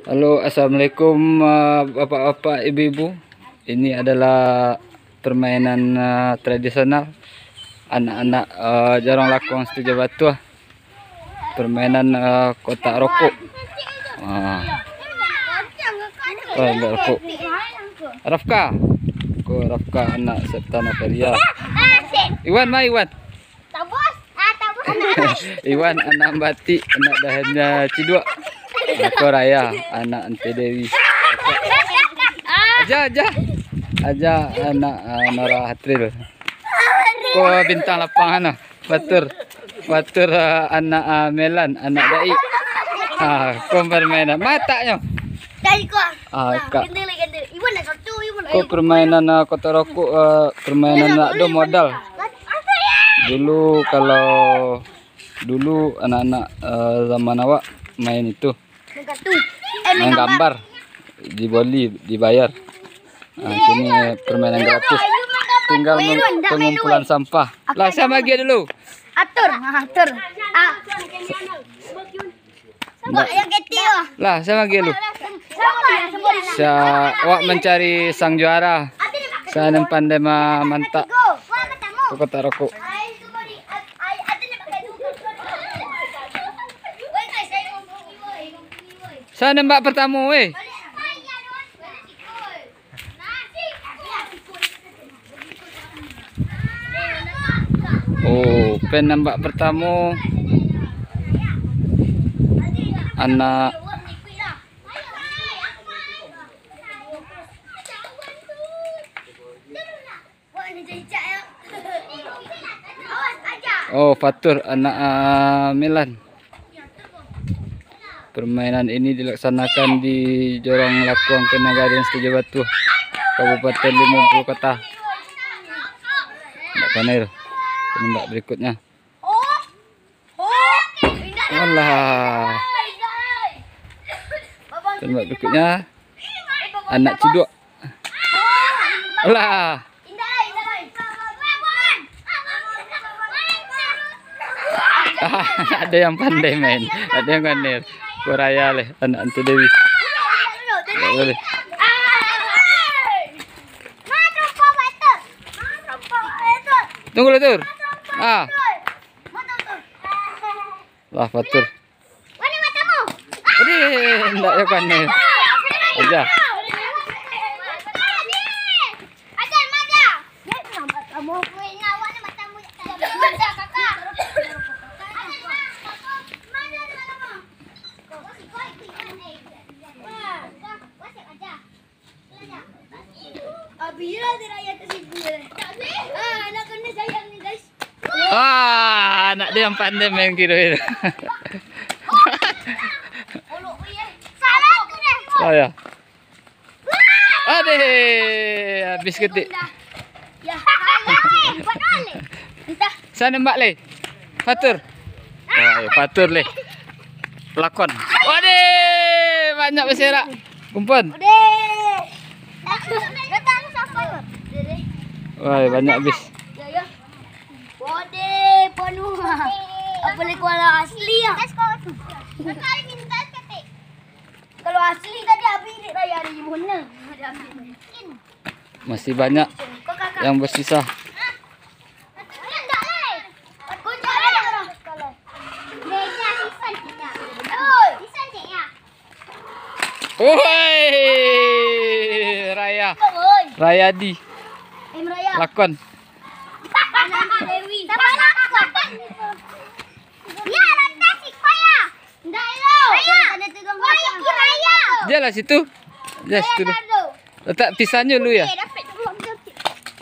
Halo, assalamualaikum bapak-bapak, ibu-ibu. Ini adalah permainan tradisional anak-anak Jorong Lakong Setuju Batu. Permainan kotak rokok. Rokok. Rafka, Rafka anak Septana Feria. Iwan, Iwan. Iwan anak Bati, anak Dahannya Cidua. Aku Raya, anak Ante Dewi. Aja anak Nora Hatril. Ko bintang lapangan Batur anak Melan, anak Dai. Ko permainan matanya. Ko permainan kotak rokok, permainan nak do modal. Dulu anak-anak zaman awak main itu. Main gambar, dibayar. Kini permainan gratis. Tinggal pengumpulan sampah. Lah, saya bagi dulu. Atur. Lah, saya bagi dulu. Awak mencari sang juara. Saya yang pandai mantap. Kotak rokok. Saya nembak pertama, weh. Oh, pen nembak pertama. Anak Fatur anak Milan. Permainan ini dilaksanakan di Jorong Lakong Kenagaran Setuju Batu, Kabupaten Limau Kota. Mbak Panir, penembak berikutnya. Alah. Penembak berikutnya anak Ciduk. Alah. Ada yang pandai main, ada yang pandai. Koraya leh, anak Ante Dewi. Boleh. Tunggu Tur. Lah Fatur. Enggak ya kan nih. Aja. Anak dia yang pandai main gitu. Oh ya. Habis ketik. Sana Mbak Le. Fatur. Fatur Le. Lakon. Banyak berserak. Kumpul. Banyak habis. Penuh. Apa lagi kalau asli ya? Kalau asli tadi habis ini raya di mana? Masih banyak yang bersisa. Raya di Lakon. Dia lah situ. Dia situ. Letak pisahnya dulu ya.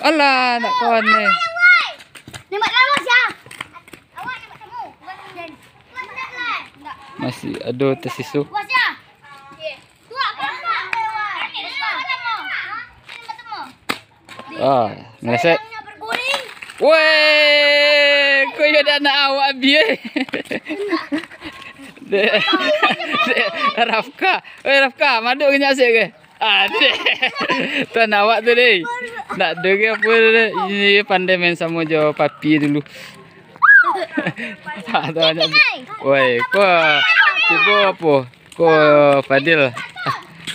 Alah, nak kawan ni. Nembak lama sia. Masih ada tersisa. Meleset. Weh, kau ada anak awak biar. Rafka, madu kenyak asyik ke? Tuan awak tu deh. Tak ada ke apa dah. Ini pandai main sama jo papi dulu. Tak tahu banyak. Woi, kau tiba apa? Kau Fadil.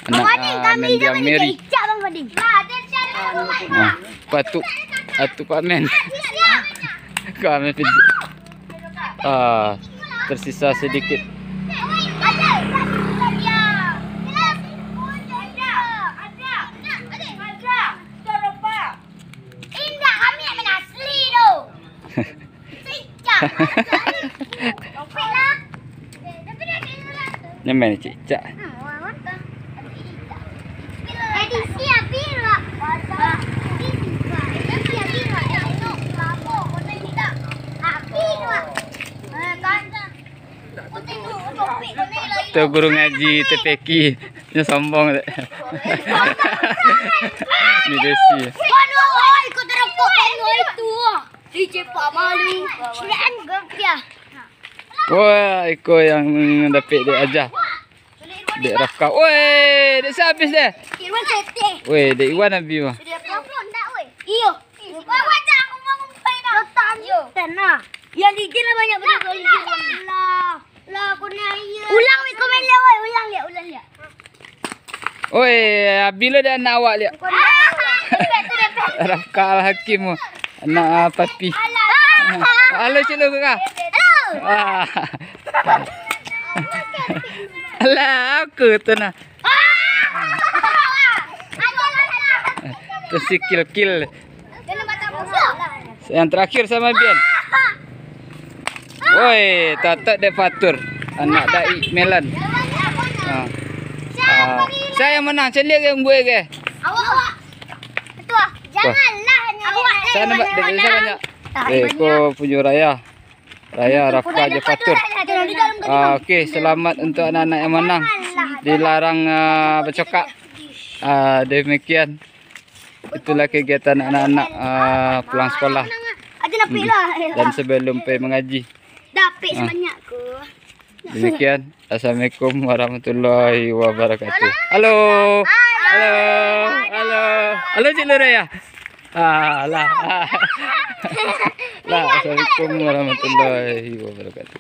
Anak kami Mendiang jangan Mary. icak Bang Fading. Lah, dia cari Patu Pak Men. Kau Men pijit. Tersisa sedikit. Nyemen cicak. Tu guru ngaji TPK. Nya sombong dek. Ni desi. Ikut terpuk itu. DJ Pak Malu. Sudah ya. Wah, iko yang dapat dek aja. Dek Rafka. Woi, dek habis deh. Irwan tete. Woi, dek Iwan habis mah. Sudah pelon dak woi. Iyo. Wah, wajah aku mau ngumpai dah. Letak yo. Tenah. Ya dikira banyak betul. Lah, aku naya. Ulang wei komen le woi, ulang le. Woi, bila dah anak awak lihat. Rafka Al-Hakim anak papi. Halo Cilo kakak. Alah, aku tu nah. Tersikil-kil. Yang terakhir sama Bian. Woi, tatak dek Fatur. Anak Dai Melan. Saya yang menang. Celik yang gue ke? Awak. Betul. Janganlah hanya awak. Saya nampak dek saya banyak. Ko punya Raya. Raya Rafka je Fatur. Okey, selamat untuk anak-anak yang menang. Dilarang bercakap. Demikian. Itulah kegiatan anak-anak pulang sekolah. Dan sebelum pergi mengaji. Dapat sebanyak ke. Demikian. Assalamualaikum warahmatullahi wabarakatuh. Halo. Halo. Halo. Halo Cik Raya. Lah. Assalamualaikum warahmatullahi wabarakatuh.